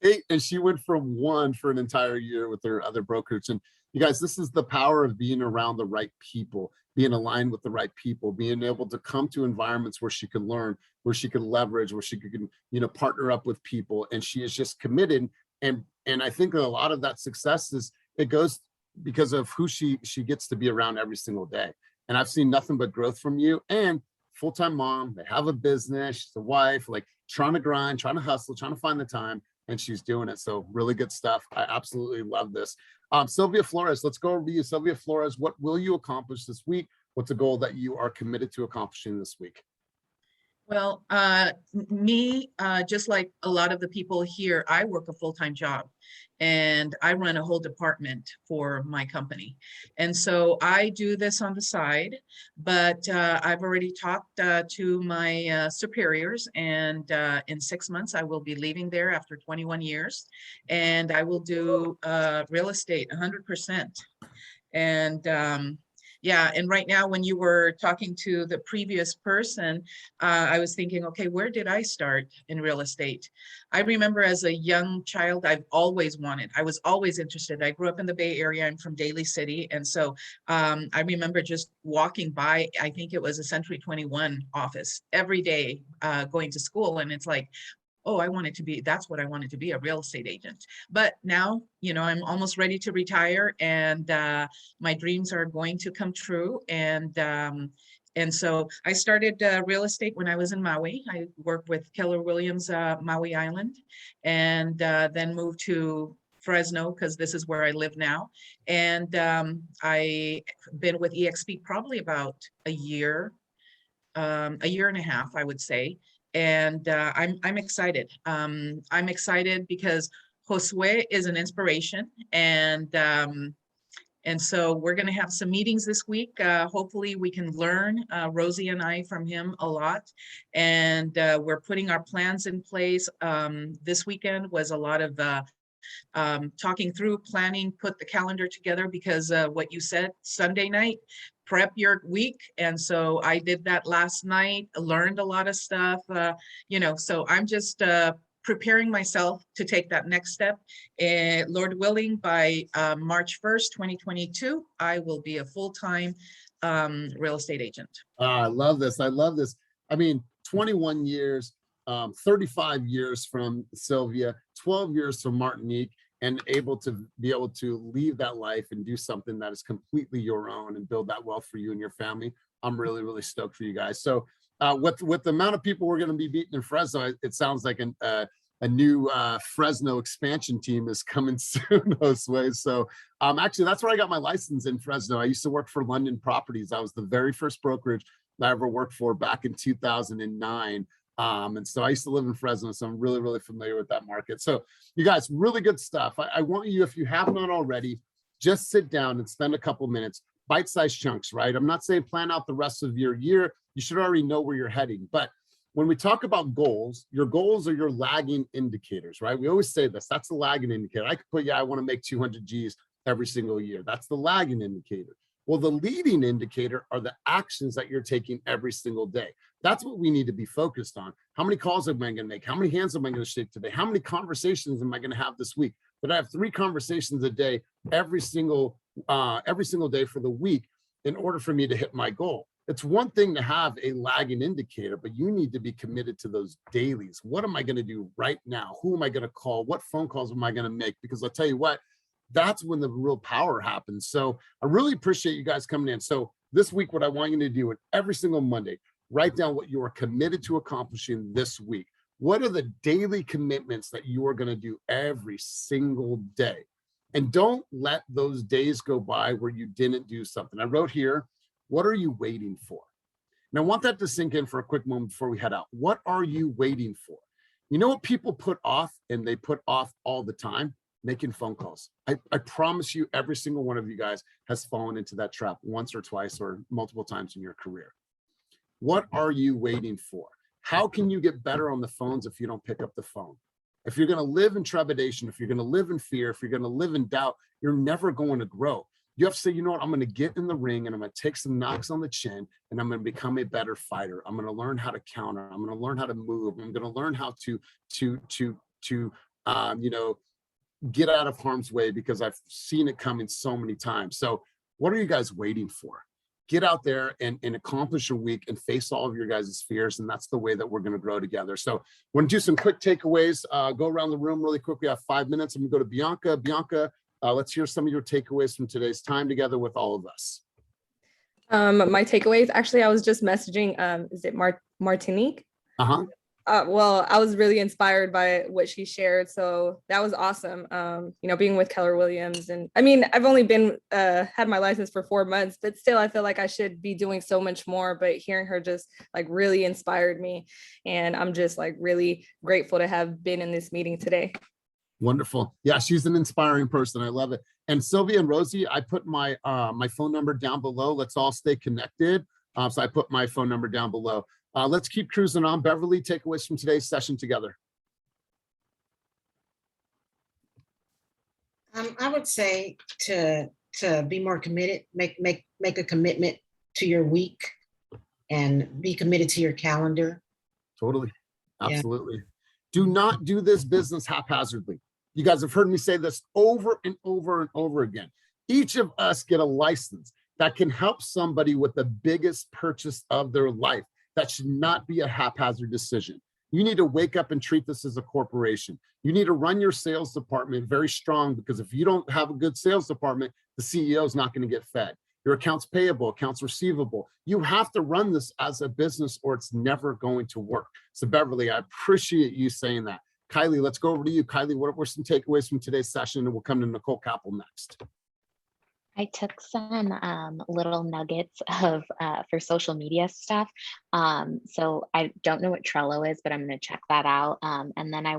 8, and she went from 1 for an entire year with her other brokerage. And you guys, this is the power of being around the right people, being aligned with the right people, being able to come to environments where she can learn, where she can leverage, where she can, partner up with people. And she is just committed. And I think that a lot of that success it goes because of who she gets to be around every single day. And I've seen nothing but growth from you. And full-time mom, they have a business, she's a wife, like trying to grind, trying to hustle, trying to find the time, and she's doing it. So really good stuff. I absolutely love this. Sylvia Flores, let's go over to you. Sylvia Flores, what will you accomplish this week? What's a goal that you are committed to accomplishing this week? Well, just like a lot of the people here, I work a full-time job, and I run a whole department for my company. And so I do this on the side, but I've already talked to my superiors, and in 6 months, I will be leaving there after 21 years, and I will do real estate 100%. And yeah, and right now, when you were talking to the previous person, I was thinking, okay, where did I start in real estate? I remember as a young child, I was always interested. I grew up in the Bay Area. I'm from Daly City. And so I remember just walking by, I think it was a Century 21 office every day going to school. And it's like, oh, that's what I wanted to be, a real estate agent. But now, I'm almost ready to retire, and my dreams are going to come true. And so I started real estate when I was in Maui. I worked with Keller Williams, Maui Island, and then moved to Fresno, because this is where I live now. And I've been with EXP probably about a year and a half, I would say. And I'm excited. I'm excited because Josue is an inspiration, and so we're going to have some meetings this week. Hopefully we can learn, Rosie and I, from him a lot. And we're putting our plans in place. This weekend was a lot of talking through, planning, put the calendar together, because what you said, Sunday night, prep your week. And so I did that last night, learned a lot of stuff, so I'm just preparing myself to take that next step. And Lord willing, by March 1st, 2022, I will be a full-time real estate agent. I love this. I love this. I mean, 21 years, 35 years from Sylvia, 12 years from Martinique, and able to leave that life and do something that is completely your own and build that wealth for you and your family. I'm really, really stoked for you guys. So with the amount of people we're going to be beating in Fresno, it sounds like a new Fresno expansion team is coming soon those ways. So actually, that's where I got my license, in Fresno. I used to work for London Properties. I was the very first brokerage that I ever worked for back in 2009. And so I used to live in Fresno, so I'm really, really familiar with that market. So you guys, really good stuff. I want you, if you have not already, just sit down and spend a couple minutes, bite-sized chunks, right? I'm not saying plan out the rest of your year. You should already know where you're heading. But when we talk about goals, your goals are your lagging indicators, right? We always say this, that's the lagging indicator. I could put, yeah, I want to make 200 G's every single year. That's the lagging indicator. Well, the leading indicator are the actions that you're taking every single day. That's what we need to be focused on. How many calls am I going to make? How many hands am I going to shake today? How many conversations am I going to have this week? But I have 3 conversations a day every single day for the week in order for me to hit my goal. It's one thing to have a lagging indicator, but you need to be committed to those dailies. What am I going to do right now? Who am I going to call? What phone calls am I going to make? Because I'll tell you what, that's when the real power happens. So I really appreciate you guys coming in. So this week, what I want you to do every single Monday, write down what you are committed to accomplishing this week. What are the daily commitments that you are going to do every single day? And don't let those days go by where you didn't do something. I wrote here, what are you waiting for? And I want that to sink in for a quick moment before we head out. What are you waiting for? You know what people put off, and they put off all the time? Making phone calls. I promise you, every single one of you guys has fallen into that trap once or twice or multiple times in your career. What are you waiting for? How can you get better on the phones if you don't pick up the phone? If you're going to live in trepidation, if you're going to live in fear, if you're going to live in doubt, you're never going to grow. You have to say, you know what, I'm going to get in the ring and I'm going to take some knocks on the chin and I'm going to become a better fighter. I'm going to learn how to counter. I'm going to learn how to move. I'm going to learn how to get out of harm's way, because I've seen it coming so many times. So what are you guys waiting for? Get out there and accomplish your week and face all of your guys' fears. And that's the way that we're going to grow together. So we're going to do some quick takeaways, go around the room really quick. We have 5 minutes. I'm going to go to Bianca. Bianca, let's hear some of your takeaways from today's time together with all of us. My takeaways, actually, I was just messaging, is it Martinique? Uh-huh. Well, I was really inspired by what she shared. So that was awesome. Being with Keller Williams, and I mean, I've only been, had my license for 4 months, but still I feel like I should be doing so much more, but hearing her just like really inspired me. And I'm just like really grateful to have been in this meeting today. Wonderful. Yeah, she's an inspiring person. I love it. And Sylvia and Rosie, I put my phone number down below. Let's all stay connected. So I put my phone number down below. Let's keep cruising on. Beverly, takeaways from today's session together. I would say to be more committed, make a commitment to your week and be committed to your calendar. Totally. Absolutely. Yeah. Do not do this business haphazardly. You guys have heard me say this over and over and over again. Each of us get a license that can help somebody with the biggest purchase of their life. That should not be a haphazard decision. You need to wake up and treat this as a corporation. You need to run your sales department very strong, because if you don't have a good sales department, the CEO is not going to get fed. Your accounts payable, accounts receivable. You have to run this as a business or it's never going to work. So Beverly, I appreciate you saying that. Kylie, let's go over to you. Kylie, what were some takeaways from today's session? And we'll come to Nicole Capel next. I took some little nuggets of for social media stuff. So I don't know what Trello is, but I'm going to check that out. And then I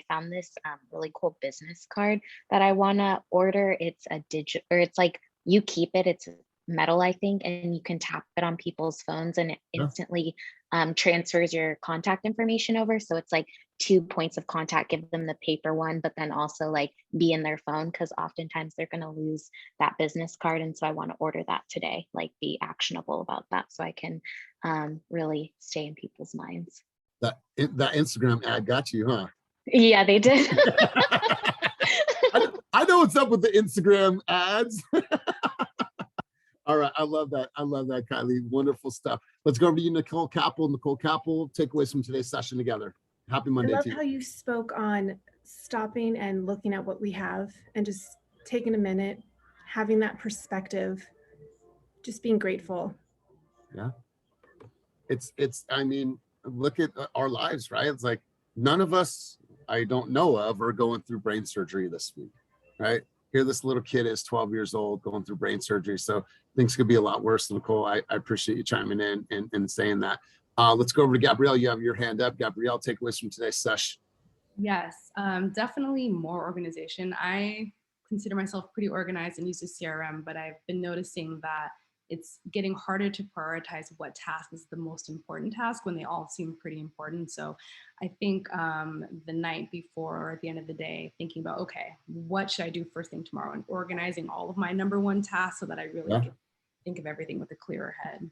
found this really cool business card that I want to order. It's a digital, or it's like you keep it. It's metal, I think, and you can tap it on people's phones and it instantly transfers your contact information over. So it's like 2 points of contact, give them the paper one, but then also like be in their phone, because oftentimes they're going to lose that business card. And so I want to order that today, like be actionable about that, so I can really stay in people's minds. That Instagram ad got you, huh? Yeah, they did. I know what's up with the Instagram ads. All right, I love that. I love that, Kylie. Wonderful stuff. Let's go over to you, Nicole Capel. Nicole Capel, takeaways from today's session together. Happy Monday I love to you. how you spoke on stopping and looking at what we have and just taking a minute, having that perspective, just being grateful. Yeah. I mean, look at our lives, right? It's like none of us I don't know of are going through brain surgery this week, right? Here this little kid is 12 years old going through brain surgery. So things could be a lot worse. Nicole, I appreciate you chiming in and saying that. Let's go over to Gabrielle. You have your hand up. Gabrielle, takeaways from today's session. Yes, definitely more organization. I consider myself pretty organized and use a CRM, but I've been noticing that it's getting harder to prioritize what task is the most important task when they all seem pretty important. So I think the night before or at the end of the day, thinking about, okay, what should I do first thing tomorrow, and organizing all of my number one tasks so that I really can think of everything with a clearer head.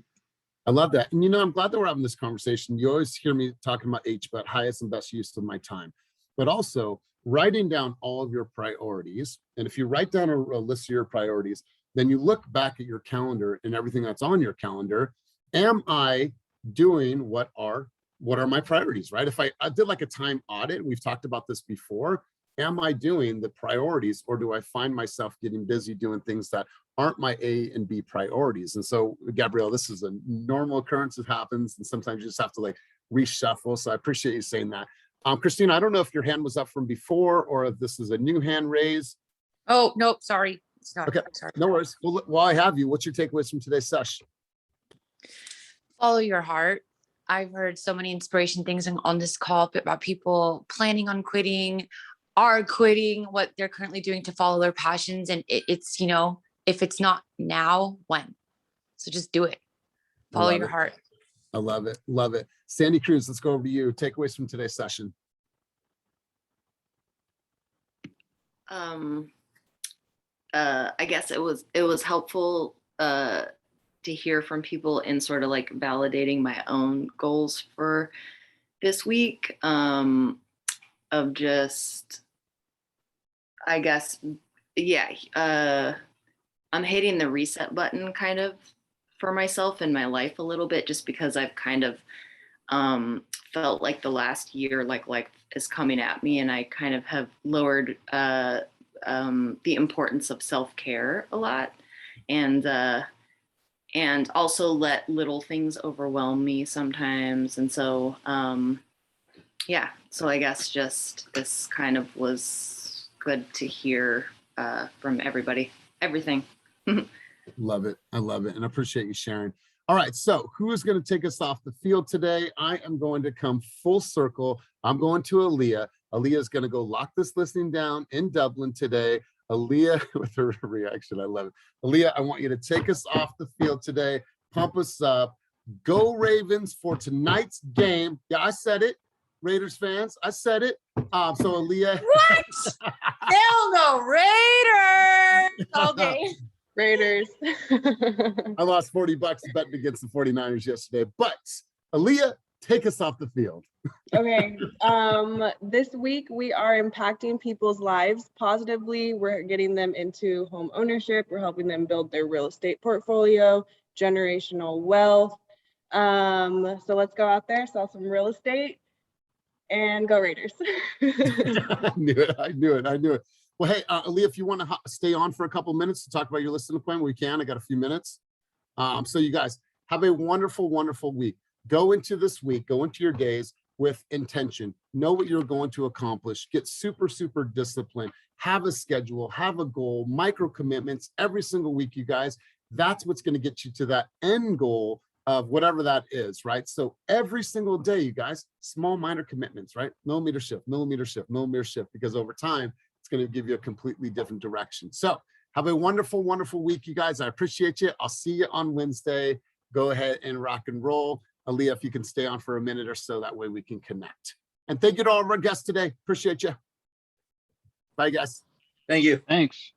I love that. And, I'm glad that we're having this conversation. You always hear me talking about but highest and best use of my time, but also writing down all of your priorities. And if you write down a list of your priorities, then you look back at your calendar and everything that's on your calendar. Am I doing what are my priorities, right? If I did like a time audit, we've talked about this before, am I doing the priorities, or do I find myself getting busy doing things that aren't my A and B priorities? And so, Gabrielle, this is a normal occurrence. It happens. And sometimes you just have to like reshuffle. So I appreciate you saying that. Christina, I don't know if your hand was up from before or if this is a new hand raise. Oh, nope, sorry. It's not. Okay, Sorry. no worries. Well, while I have you, what's your takeaways from today's session? Follow your heart. I've heard so many inspiration things on this call about people planning on quitting, are quitting what they're currently doing to follow their passions. And it's, if it's not now, when? So just do it. Follow your heart. I love it. Love it. Sandy Cruz, let's go over to you. Takeaways from today's session. I guess it was helpful to hear from people and sort of like validating my own goals for this week, of just, I guess, I'm hitting the reset button kind of for myself in my life a little bit, just because I've kind of felt like the last year, like life is coming at me, and I kind of have lowered the importance of self-care a lot, and also let little things overwhelm me sometimes. And so, so I guess just this kind of was good to hear from everybody, everything. Love it. I love it. And I appreciate you sharing. All right. So who is going to take us off the field today? I am going to come full circle. I'm going to Aaliyah. Aaliyah is going to go lock this listing down in Dublin today. Aaliyah, with her reaction, I love it. Aaliyah, I want you to take us off the field today. Pump us up. Go Ravens for tonight's game. Yeah, I said it. Raiders fans, I said it. So Aaliyah. What? Hell no, Raiders. Okay. Raiders. I lost $40 betting against the 49ers yesterday, but Aaliyah, take us off the field. Okay. This week we are impacting people's lives positively. We're getting them into home ownership. We're helping them build their real estate portfolio, generational wealth. So let's go out there, sell some real estate, and go Raiders. I knew it. Well, hey, Aaliyah, if you want to stay on for a couple minutes to talk about your listing appointment, we can. I got a few minutes. So you guys have a wonderful, wonderful week. Go into this week, go into your days with intention. Know what you're going to accomplish. Get super, super disciplined. Have a schedule, have a goal, micro commitments every single week, you guys. That's what's going to get you to that end goal of whatever that is, right? So every single day, you guys, small, minor commitments, right? Millimeter shift, because over time, it's going to give you a completely different direction. So have a wonderful, wonderful week, you guys. I appreciate you. I'll see you on Wednesday. Go ahead and rock and roll. Aaliyah, if you can stay on for a minute or so, that way we can connect. And thank you to all of our guests today. Appreciate you. Bye, guys. Thank you. Thanks.